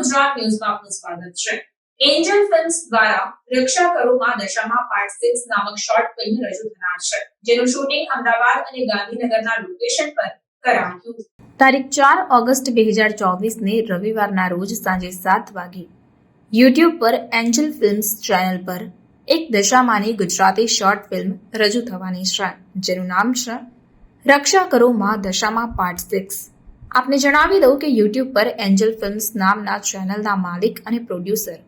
ગુજરાત ન્યૂઝમાં આપનું સ્વાગત છે। એન્જલ ફિલ્મ્સ દ્વારા રક્ષા કરો માં દશામાં પાર્ટ 6 નામક શોર્ટ ફિલ્મ રજૂ થનાર છે, જેનું શૂટિંગ અમદાવાદ અને ગાંધીનગરના લોકેશન પર કરાયું। તારીખ 4 ઓગસ્ટ 2024 ને રવિવારના રોજ સાંજે 7 વાગે યુટ્યુબ પર એન્જલ ફિલ્મ્સ ચેનલ પર એક દશામાની ગુજરાતી શોર્ટ ફિલ્મ રજૂ થવાની છે, જેનું નામ છે રક્ષા કરો માં દશામાં પાર્ટ 6। આપને જણાવી દઉં કે યુટ્યુબ પર એન્જલ ફિલ્મ્સ નામના ચેનલના માલિક અને પ્રોડ્યુસર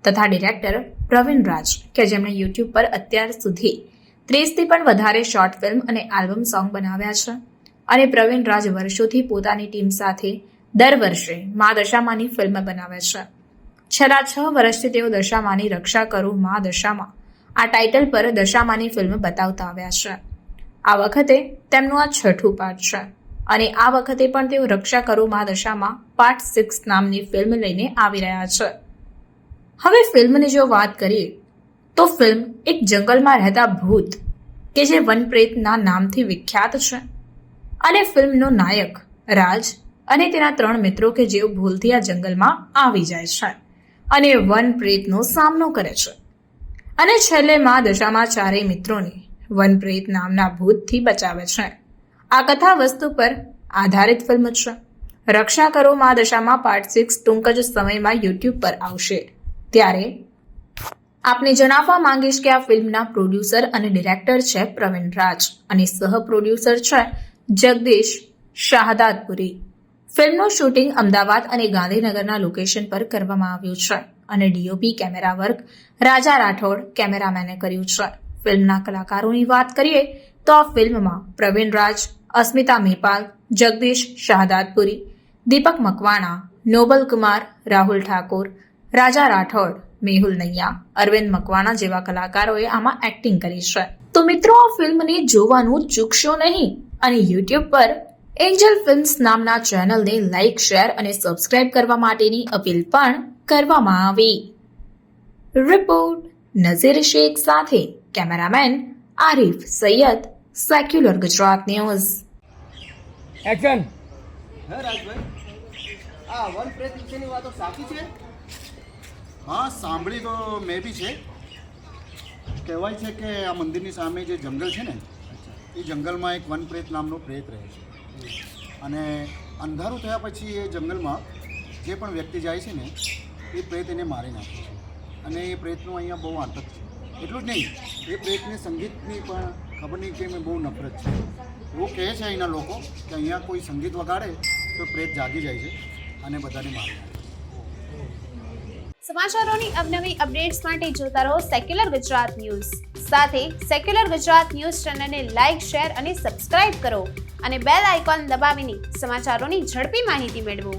તથા ડિરેક્ટર પ્રવીણ રાજ, કે જેમણે યુટ્યુબ પર અત્યાર સુધી 30થી પણ વધારે શોર્ટ ફિલ્મ અને આલ્બમ સોંગ બનાવ્યા છે, અને પ્રવીણ રાજ વર્ષોથી પોતાની ટીમ સાથે દર વર્ષે મા દશામાની ફિલ્મ બનાવે છે। છેલ્લા 6 વર્ષથી તેઓ દશામાની રક્ષા કરો મા દશામાં આ ટાઇટલ પર દશામાની ફિલ્મ બતાવતા આવ્યા છે। આ વખતે તેમનું આ 6થું પાર્ટ છે, અને આ વખતે પણ તેઓ રક્ષા કરો મા દશામાં પાર્ટ 6 નામની ફિલ્મ લઈને આવી રહ્યા છે। હવે ફિલ્મની જો વાત કરીએ તો ફિલ્મ એક જંગલમાં રહેતા ભૂત કે જે વનપ્રેતના નામથી વિખ્યાત છે, અને ફિલ્મનો નાયક રાજ અને તેના 3 મિત્રો કે જેઓ ભૂલથી આ જંગલમાં આવી જાય છે અને વનપ્રેતનો સામનો કરે છે, અને છેલ્લે મા દશામાં ચારેય મિત્રોને વનપ્રેત નામના ભૂતથી બચાવે છે। આ કથા વસ્તુ પર આધારિત ફિલ્મ છે। રક્ષા કરો મા દશામાં પાર્ટ 6 ટૂંક જ સમયમાં યુટ્યુબ પર આવશે। ત્યારે આપને જણાવવા માંગીશ કે આ ફિલ્મના પ્રોડ્યુસર અને ડિરેક્ટર છે પ્રવીણ રાજ, અને સહ પ્રોડ્યુસર છે જગદીશ શાહદાદપુરી। ફિલ્મનું શૂટિંગ અમદાવાદ અને ગાંધીનગરના લોકેશન પર કરવામાં આવ્યું છે, અને ડીઓપી કેમેરા વર્ક રાજા રાઠોડ કેમેરામેને કર્યું છે। ફિલ્મના કલાકારોની વાત કરીએ તો આ ફિલ્મમાં પ્રવીણ રાજ, અસ્મિતા મેપાલ, જગદીશ શાહદાદપુરી, દીપક મકવાણા, નોબલ કુમાર, રાહુલ ઠાકોર, રાજા રાઠોડ, મેહુલ નૈયા, અરવિંદ મકવાણા જેવા કલાકારોએ આમાં એક્ટિંગ કરી છે। તો મિત્રો, આ ફિલ્મને જોવાનું ચૂકશો નહીં, અને યુટ્યુબ પર એન્જલ ફિલ્મ્સ નામના ચેનલને લાઇક, શેર અને સબસ્ક્રાઇબ કરવા માટેની અપીલ પણ કરવામાં આવી। રિપોર્ટ નઝીર શેખ સાથે cameraman Arif Sayyed, secular Gujarat news. Action. હે રાજભાઈ, આ વનપ્રેત વિશેની વાતો સાચી છે? હા, સાંભળી તો મેં બી છે। કહેવાય છે કે આ મંદિરની સામે જે જંગલ છે ને, એ જંગલમાં એક વનપ્રેત નામનો પ્રેત રહે છે, અને અંધારું થયા પછી એ જંગલમાં જે પણ વ્યક્તિ જાય છે ને, એ પ્રેત એને મારી નાખે છે, અને એ પ્રેતનું અહીંયા બહુ આતંક છે। એટલું જ નહીં, એ પ્રેતને સંગીતની પણ ખબર નહીં કે મેં બહુ નફરત છે। એવું કહે છે અહીંના લોકો કે અહીંયા કોઈ સંગીત વગાડે તો પ્રેત જાગી જાય છે અને બધાને મારી નાખે છે। સમાચારોની અવનવી અપડેટ્સ માટે જોતા રહો સેક્યુલર ગુજરાત ન્યૂઝ। સાથે સેક્યુલર ગુજરાત ન્યૂઝ ચેનલને લાઇક, શેર અને સબસ્ક્રાઇબ કરો, અને બેલ આઇકોન દબાવીને સમાચારોની ઝડપી માહિતી મેળવો।